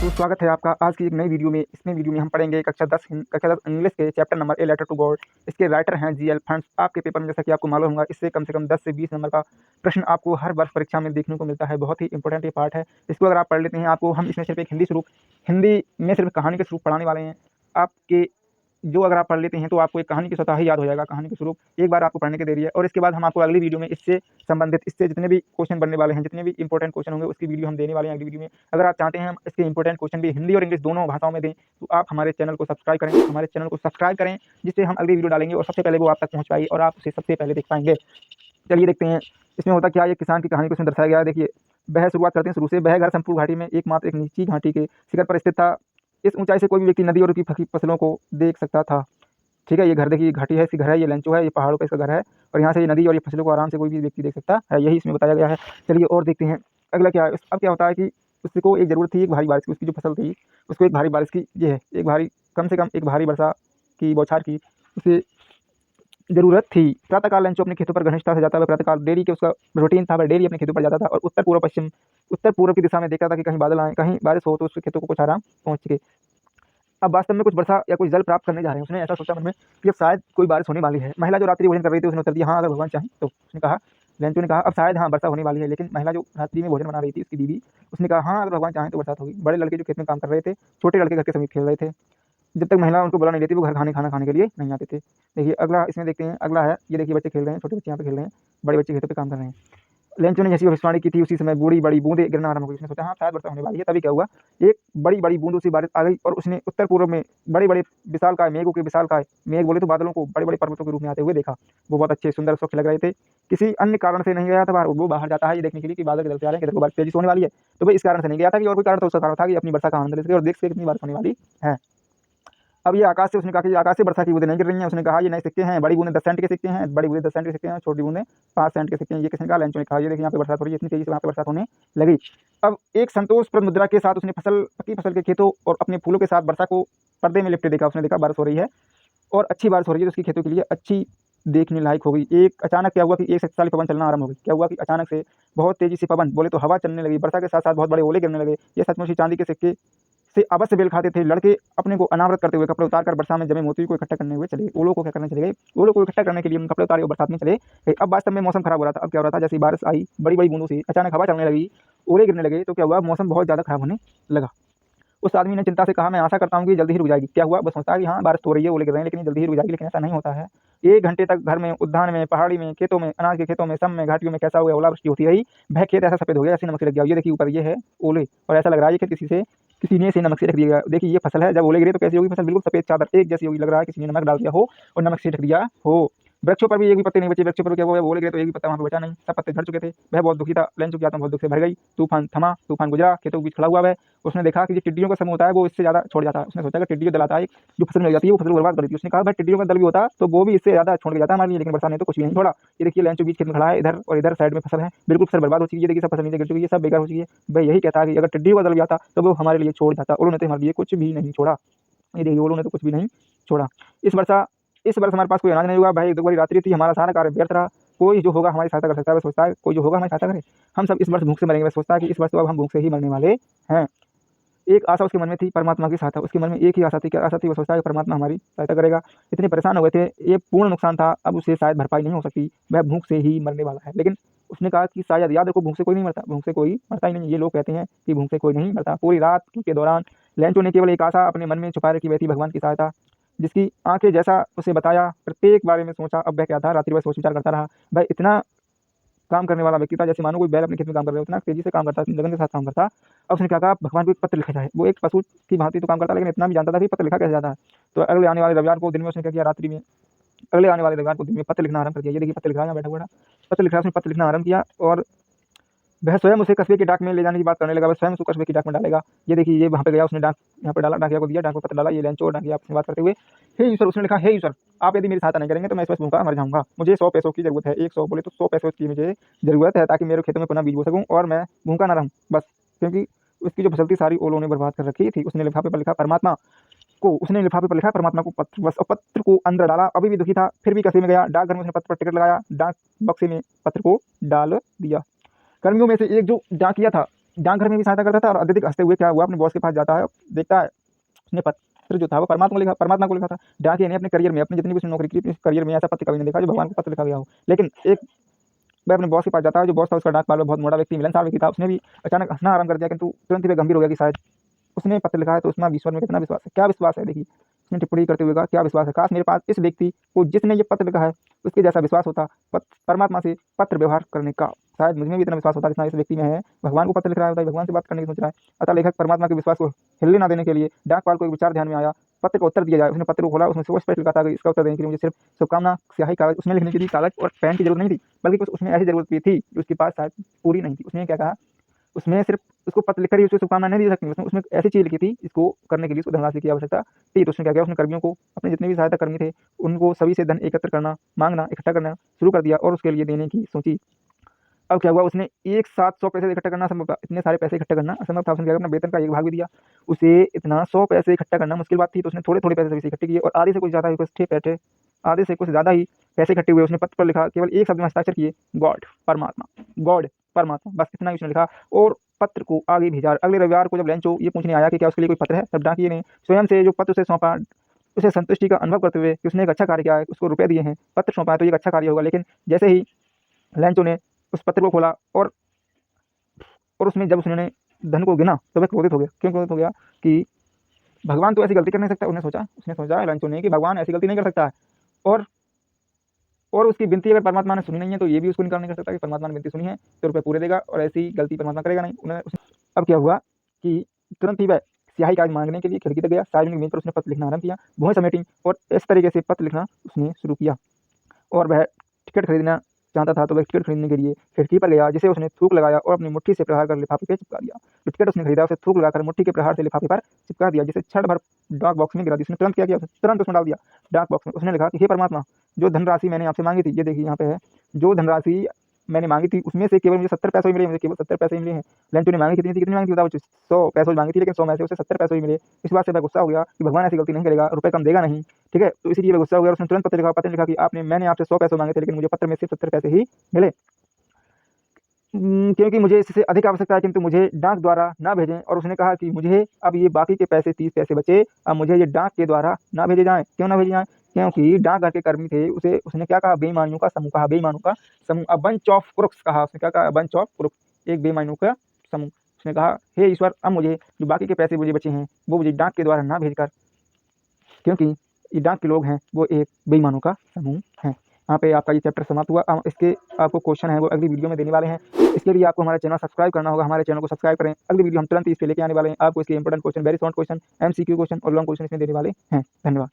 तो स्वागत है आपका आज की एक नई वीडियो में। इसमें वीडियो में हम पढ़ेंगे कक्षा 10 इंग्लिश के chapter number a letter to God. इसके राइटर हैं जीएल फंड्स। आपके पेपर में जैसा कि आपको मालूम होगा, इससे कम से कम 10 से 20 नंबर का प्रश्न आपको हर वर्ष परीक्षा में देखने को मिलता है। बहुत ही इंपॉर्टेंट ये पार्ट है। इसको अगर आप पढ़ लेते हैं, आपको हम इसमें सिर्फ एक हिंदी में सिर्फ कहानी के स्वरूप पढ़ाने वाले हैं। आपके जो अगर आप पढ़ लेते हैं तो आपको एक कहानी की स्वतः ही याद हो जाएगा। कहानी के स्वरूप एक बार आपको पढ़ने की देरी है, और इसके बाद हम आपको अगली वीडियो में इससे संबंधित इससे जितने भी क्वेश्चन बनने वाले हैं, जितने भी इंपॉर्टेंट क्वेश्चन होंगे, उसकी वीडियो हम देने वाले हैं अगली वीडियो में। अगर आप चाहते हैं हम इसके इंपॉर्टेंट क्वेश्चन भी हिंदी और इंग्लिश दोनों भाषाओं में दें, तो आप हमारे चैनल को सब्सक्राइब करें, जिससे हम अगली वीडियो डालेंगे और सबसे पहले वो आप तक पहुँच पाएगी और आप उसे सबसे पहले देख पाएंगे। चलिए देखते हैं इसमें होता क्या है। किसान की कहानी को इसमें दर्शाया गया है। देखिए, वह शुरुआत करते हैं शुरू से। वह घर संपूर्ण घाटी में एकमात्र एक नीची घाटी के शिखर पर स्थित था। इस ऊंचाई से कोई भी व्यक्ति नदी और उसकी फकी फसलों को देख सकता था। ठीक है, ये घर देखिए, घाटी है, इसकी घर है, ये लेंचो है, ये पहाड़ों पे इसका घर है, और यहाँ से ये नदी और ये फसलों को आराम से कोई भी व्यक्ति देख सकता है। यही इसमें बताया गया है। चलिए और देखते हैं अगला क्या है। अब क्या होता है कि उसको एक ज़रूरत थी एक भारी बारिश की। उसकी जो फसल थी उसको एक भारी बारिश की, ये है एक भारी, कम से कम एक भारी वर्षा की बौछार की उसे ज़रूरत थी। प्रातःकाल लेंचो अपने खेतों पर घनिष्ठता से जाता है। प्रातःकाल डेयरी के उसका रूटीन था, वह डेयरी अपने खेतों पर जाता था और उत्तर पूर्व की दिशा में देखता था कि कहीं बादल आए, कहीं बारिश हो तो उसके खेतों को कुछ आराम पहुँच सके। अब वास्तव में कुछ वर्षा या कुछ जल प्राप्त करने जा रहे हैं। उसने ऐसा सोचा मन में कि अब शायद कोई बारिश होने वाली है। महिला जो रात्रि भोजन कर रही थी उसने उत्तर दिया, हाँ अगर भगवान चाहें तो। उसने कहा, लेंचो ने कहा, अब शायद हाँ वर्षा होने वाली है। लेकिन महिला जो रात्रि में भोजन बना रही थी, उसकी बीवी, उसने कहा, हाँ अगर भगवान चाहें तो बरसात होगी। बड़े लड़के जो खेत में काम कर रहे थे, छोटे लड़के घर के समीप खेल रहे थे। जब तक महिला उनको बुला नहीं देती, वो घर खाना खाने के लिए नहीं आते थे। देखिए अगला इसमें देखते हैं। अगला है, ये देखिए बच्चे खेल रहे हैं, छोटे बच्चे यहाँ पे खेल रहे हैं, बड़े बच्चे खेतों पे काम कर रहे हैं। लेंचो ने जैसी भविष्यवाणी की थी, उसी समय बड़ी बड़ी बूंदें गिरना आरंभ हो गई। उसने सोचा हाँ शायद वर्षा होने वाली है। तभी क्या हुआ, एक बड़ी बड़ी बूंदों से बारिश आ गई और उसने उत्तर पूर्व में बड़े बड़े विशालकाय मेघों के विशालकाय मेघ बोले तो बादलों को बड़े बड़े पर्वतों के रूप में आते हुए देखा। वो बहुत अच्छे सुंदर स्वच्छ लग रहे थे। किसी अन्य कारण से नहीं गया था बाहर। वो बाहर जाता है ये देखने के लिए कि बादल किधर से आ रहे हैं, किधर को बारिश तेजी से होने वाली है। तो भाई इस कारण से नहीं गया था कि और कोई कारण था। उसका कारण था कि अपनी वर्षा का आनंद ले सके और देख सके कितनी बारिश होने वाली है। अब ये आकाश से, उसने कहा कि आकाश से वर्षा की बूंदें नहीं गिर रही हैं। उसने कहा ये नए सिक्के हैं, बड़ी बूंदें 10 सेंट के सिक्के हैं, बड़ी बूंदें 10 सेंट के सिक्के हैं, छोटी बूंदें 5 सेंट के सिक्के हैं। ये किसने कहा, लेंचो ने कहा। ये देखिए यहाँ पे बरसात हो रही है, इतनी तेजी से वहाँ पे बरसात होने लगी। अब एक संतोषप्रद मुद्रा के साथ उसने पकी फसल के खेतों और अपने फूलों के साथ वर्षा को पर्दे में लिपटे देखा। उसने देखा बारिश हो रही है और अच्छी बारिश हो रही है, तो उसकी खेतों के लिए अच्छी देखने लायक हो गई। एक अचानक क्या हुआ कि एक शक्तिशाली पवन चलना आरंभ हो गई। क्या हुआ कि अचानक से बहुत तेजी से पवन बोले तो हवा चलने लगी। वर्षा के साथ साथ बहुत बड़े ओले गिरने लगे। ये सचमुच ही चांदी के सिक्के से अवश्य मेल खाते थे। लड़के अपने को अनावृत करते हुए कपड़े उतारकर वर्षा में जमे मोती को इकट्ठा करने हुए चले गए। ओलों को क्या करने चले गए, ओलों को इकट्ठा करने के लिए हम कपड़े उतारे और बरसात में चले गए। अब वास्तव में मौसम खराब हो रहा था। अब क्या हो रहा था, जैसे बारिश आई बड़ी बड़ी बूंदों से, अचानक हवा चलने लगी, ओले गिरने लगे, तो क्या हुआ, मौसम बहुत ज़्यादा खराब होने लगा। उस आदमी ने चिंता से कहा, मैं आशा करता हूँ कि जल्दी ही रुक जाएगी। क्या हुआ, बस सोचता है कि हाँ बारिश हो रही है, ओले गिर रहे हैं, लेकिन ये जल्दी ही रुक जाएगी। लेकिन ऐसा नहीं होता है। 1 घंटे तक घर में, उद्यान में, पहाड़ी में, खेतों में, अनाज के खेतों में, सब में, घाटियों में कैसा हुआ, ओलावृष्टि होती रही। वह खेत ऐसा सफेद हो गया जैसे नमक से लग गया। ये देखिए ऊपर ये है ओले, और ऐसा लग रहा है ये खेत किसी ने से नमक से ढक दिया। देखिए ये फसल है, जब ओले गिरे तो कैसी होगी फसल, बिल्कुल सफेद चादर एक जैसी होगी। लग रहा है किसी ने नमक डाल दिया हो और नमक से ढक दिया हो। वृक्षों पर भी एक भी पत्ते नहीं बचे। वृक्षों पर क्या हुआ, ओले गिरे तो एक भी पत्ता वहाँ पे बचा नहीं, सब पत्ते झड़ चुके थे। वह बहुत दुखी था। लेंचो की आत्मा बहुत दुख से भर गई। तूफान थमा, तूफान गुजरा, खेतों के बीच खड़ा हुआ वह। उसने देखा कि जो टिड्डियों का समूह होता है वो इससे ज़्यादा छोड़ जाता है। उसने सोचा कि टिड्डियों दल आता है जो फसल मिल जाती है वो फसल को बर्बाद कर देती है। उसने कहा भाई टिड्डियों का दल भी होता तो वो भी इससे ज़्यादा छोड़ के जाता हमारे लिए, लेकिन वर्षा ने तो कुछ भी नहीं छोड़ा। ये देखिए लेंचो बीच खेत में खड़ा है, इधर और इधर साइड में फसल है, बिल्कुल फसल बर्बाद हो चुकी है। देखिए सब फसल नीचे गिर चुकी है, सब बेकार हो चुकी है। भाई यही कहता है कि अगर टिड्डियों का दल भी आता तो वो हमारे लिए छोड़ जाता। उन्होंने तो हमारे लिए कुछ भी नहीं छोड़ा। ये देखिए उन्होंने तो कुछ भी नहीं छोड़ा। इस वर्ष हमारे पास कोई अनाज नहीं हुआ। भाई दो बड़ी रात्रि थी, हमारा सारा कार्य व्यर्थ रहा। कोई जो होगा हमारी सहायता कर सकता है, वह सोचता है कोई जो होगा हमारी सहायता करे। हम सब इस वर्ष भूख से मरेंगे। वह सोचता है कि इस वर्ष तो अब हम भूख से ही मरने वाले हैं। एक आशा उसके मन में थी, परमात्मा की सहायता। उसके मन में एक ही आशा थी, क्या आशा थी, वो सोचता है कि परमात्मा हमारी सहायता करेगा। इतने परेशान हो गए थे, ये पूर्ण नुकसान था, अब उसे शायद भरपाई नहीं हो सकती, वह भूख से ही मरने वाला है। लेकिन उसने कहा कि शायद, याद रखो, भूख से कोई नहीं मरता, भूख से कोई मरता ही नहीं। ये लोग कहते हैं कि भूख से कोई नहीं मरता। पूरी रात के दौरान लेंचो ने केवल एक आशा अपने मन में छुपा रखी, वह थी भगवान की सहायता। जिसकी आंखें जैसा उसे बताया, प्रत्येक बारे में सोचा। अब वह क्या था, रात्रि भर सोच विचार करता रहा। वह इतना काम करने वाला व्यक्ति था जैसे मानो कोई बैल अपने खेत में काम कर रहे हो, उतना तेजी से काम करता, लगन के साथ काम करता। अब उसने क्या कहा, भगवान को एक पत्र लिखा जाए। वो एक पशु की भांति तो काम करता, लेकिन इतना भी जानता था कि पत्र लिखा कैसे जाता है। तो अगले आने वाले रविवार को दिन में उसने क्या किया, रात्रि में, अगले आने वाले रविवार को दिन में पत्र लिखना आरंभ कर दिया। ये देखिए पत्र लिखा है, बैठा हुआ पत्र लिखा, उसने पत्र लिखना आरंभ किया और वह स्वयं उसे कस्बे की डाक में ले जाने की बात करने लगा। वह स्वयं उसको कस्बे की डाक में डालेगा। ये देखिए ये वहाँ पे गया, उसने डाक यहाँ पे डाला, डाकिया को दिया, डाक में पत्र डाला। ये लेंचो और डाकिया आपसे बात करते हुए, हे ईश्वर, उसने लिखा, हे ईश्वर, आप यदि मेरी सहायता नहीं करेंगे तो मैं इस वर्ष भूखा मर जाऊंगा। मुझे 100 पैसों की जरूरत है। 100 बोले तो 100 पैसों की मुझे जरूरत है, ताकि मेरे खेतों में पुनः बीज बो सकूँ और मैं भूखा ना रहूँ बस। क्योंकि उसकी जो फसल थी सारी ओलों ने बर्बाद कर रखी थी। उसने लिफाफे पर लिखा परमात्मा को, उसने लिफाफे पर लिखा परमात्मा को पत्र, बस। और पत्र को अंदर डाला। अभी भी दुखी था, फिर भी कस्बे में गया। डाकघर में उसने पत्र पर टिकट लगाया, डाक बक्से में पत्र को डाल दिया। कर्मियों में से एक जो डाकिया था, डाकघर में भी सहायता करता था और अत्यधिक हँसते हुए क्या हुआ अपने बॉस के पास जाता है, देखता है उसने पत्र जो था वो परमात्मा को लिखा था। डाकिया ने अपने करियर में, अपनी जितनी भी उसने नौकरी की, अपने करियर में ऐसा पत्र कभी नहीं देखा जो भगवान को पत्र लिखा गया हो। लेकिन एक वह अपने बॉस के पास जाता है, जो बॉस था उसका डाकपाल बहुत मोटा व्यक्ति, मिलनसार व्यक्ति था। उसने भी अचानक हँसना आरंभ कर दिया, किंतु तुरंत ही वह गंभीर हो गया कि शायद उसने पत्र लिखा है तो उसमें ईश्वर में कितना विश्वास है, क्या विश्वास है। देखिए उसने टिप्पणी करते हुए कहा, क्या विश्वास है, काश मेरे पास इस व्यक्ति को जिसने ये पत्र लिखा है उसके जैसा विश्वास होता परमात्मा से पत्र व्यवहार करने का। शायद मुझ में भी इतना विश्वास होता जितना इस व्यक्ति में है। भगवान को पत्र लिख रहा है, भगवान से बात करने की सोच रहा है। अतः लेखक परमात्मा के विश्वास को हिलने ना देने के लिए डाकपाल को एक विचार ध्यान में आया, पत्र का उत्तर दिया जाए। उसने पत्र को खोला, उसमें स्पष्ट लिखा था कि इसका उत्तर देने के लिए मुझे सिर्फ शुभकामना स्याही कागज उसमें लिखने के लिए कागज और पेन की जरूरत नहीं थी, बल्कि कुछ उसमें ऐसी जरूरत भी थी जो उसके पास शायद पूरी नहीं थी। उसने क्या कहा, उसमें सिर्फ उसको पत्र लिखकर ही उसको शुभकामना नहीं दे सकती, उसमें ऐसी चीज़ लिखी थी इसको करने के लिए उसको धनराशि की आवश्यकता थी। तो उसने क्या किया, उसने कर्मियों को, अपने जितने भी सहायता कर्मी थे उनको सभी से धन एकत्र करना, मांगना, इकट्ठा करना शुरू कर दिया और उसके लिए देने की सोची। अब क्या हुआ, उसने एक साथ 100 पैसे इकट्ठा करना असंभव था, इतने सारे पैसे इकट्ठा करना असंभव था। उसने क्या किया, अपना वेतन का एक भाग भी दिया। उसे इतना 100 पैसे इकट्ठा करना मुश्किल बात थी, तो उसने थोड़े थोड़े पैसे सभी से इकट्ठे किए और आधे से कुछ ज़्यादा ही आधे से कुछ ज़्यादा ही पैसे इकट्ठे हुए। उसने पत्र पर लिखा, केवल एक शब्द में हस्ताक्षर किए, गॉड परमात्मा, गॉड परमात्मा, बस इतना ही उसने लिखा और पत्र को आगे भेजा। अगले रविवार को जब लेंचो ये पूछने आया कि क्या उसके लिए कोई पत्र है, तब डाकिये ने स्वयं से जो पत्र उसे सौंपा, उसे संतुष्टि का अनुभव करते हुए कि उसने एक अच्छा कार्य किया है, उसको रुपए दिए हैं, पत्र सौंपा है तो ये एक अच्छा कार्य होगा। लेकिन जैसे ही लेंचो ने उस पत्र को खोला और उसमें जब उसने धन को गिना तो वह क्रोधित हो गया। क्यों क्रोधित हो गया कि भगवान तो ऐसी गलती कर नहीं सकता। उसने सोचा लंचो ने कि भगवान ऐसी गलती नहीं कर सकता है, और उसकी विनती अगर परमात्मा ने सुनी नहीं है तो ये भी उसको इनकार नहीं कर सकता कि परमात्मा ने विनती सुनी है तो रुपये पूरे देगा, और ऐसी गलती परमात्मा करेगा नहीं। अब क्या हुआ कि तुरंत ही वह स्याही कागज मांगने के लिए खिड़की तक गया। सार्वजनिक मेज पर उसने पत्र लिखना आरंभ किया, भुएं समेटी और इस तरीके से पत्र लिखना उसने शुरू किया। और वह टिकट खरीदना चाहता था तो वह टिकट खरीदने के लिए खिड़की पर गया, जिसे उसने थूक लगाया और अपनी मुट्ठी से प्रहार कर लिफाफे पे चिपका दिया। जो टिकट उसने खरीदा उसे थूक लगाकर मुट्ठी के प्रहार से लिफाफे पर चिपका दिया, जिसे क्षण भर डाक बॉक्स में गिरा दी। उसने तुरंत क्या किया, तुरंत उसमें डाल दिया डाक बॉक्स में। उसने लिखा कि हे परमात्मा, जो धनराशि मैंने आपसे मांगी थी, ये देखिए यहाँ पे है, जो धनराशि मैंने मांगी थी उसमें से केवल मुझे 70 पैसे ही मिले, मुझे केवल 70 पैसे ही मिले हैं। लेंचो ने मांगी कितनी थी, कितनी मांगी थी बताओ, 100 पैसे मांगी थी, लेकिन 100 में से उसे 70 पैसे ही मिले। इस बात से वह गुस्सा हो गया कि भगवान ऐसी गलती नहीं करेगा, रुपये कम देगा नहीं, ठीक है। तो इसीलिए वह गुस्सा हो गया। उसने तुरंत पत्र लिखा कि मैंने आपसे 100 पैसे मांगे थे, लेकिन मुझे पत्र में सिर्फ 70 पैसे ही मिले, क्योंकि मुझे इससे अधिक आवश्यकता है, किंतु मुझे डाक द्वारा ना भेजें। और उसने कहा कि मुझे अब ये बाकी के पैसे 30 पैसे बचे, अब मुझे ये डाक के द्वारा ना भेजे जाएँ। क्यों ना भेजे जाएँ? क्योंकि डाकघर के कर्मी थे, उसने क्या कहा, बेईमानियों का समूह कहा, बेईमानों का समूह, अ बंच ऑफ क्रुक्स कहा। उसने क्या कहा, बंच ऑफ क्रुक्स, एक बेईमानियों का समूह। उसने कहा, हे ईश्वर, अब मुझे जो बाकी के पैसे मुझे बचे हैं वो मुझे डाक के द्वारा ना भेजकर, क्योंकि ये डाक के लोग हैं वो एक बेईमानों का समूह है। यहाँ पे आपका ये चैप्टर समाप्त हुआ। इसके आपको क्वेश्चन है वो अगली वीडियो में देने वाले हैं। इसके लिए आपको हमारा चैनल सब्सक्राइब करना होगा। हमारे चैनल को सब्सक्राइब करें। अगली वीडियो हम तुरंत ही इस पे लेके आने वाले हैं। आपको इसके important question, very short question, MCQ question और लॉन्ग क्वेश्चन इसमें देने वाले हैं। धन्यवाद।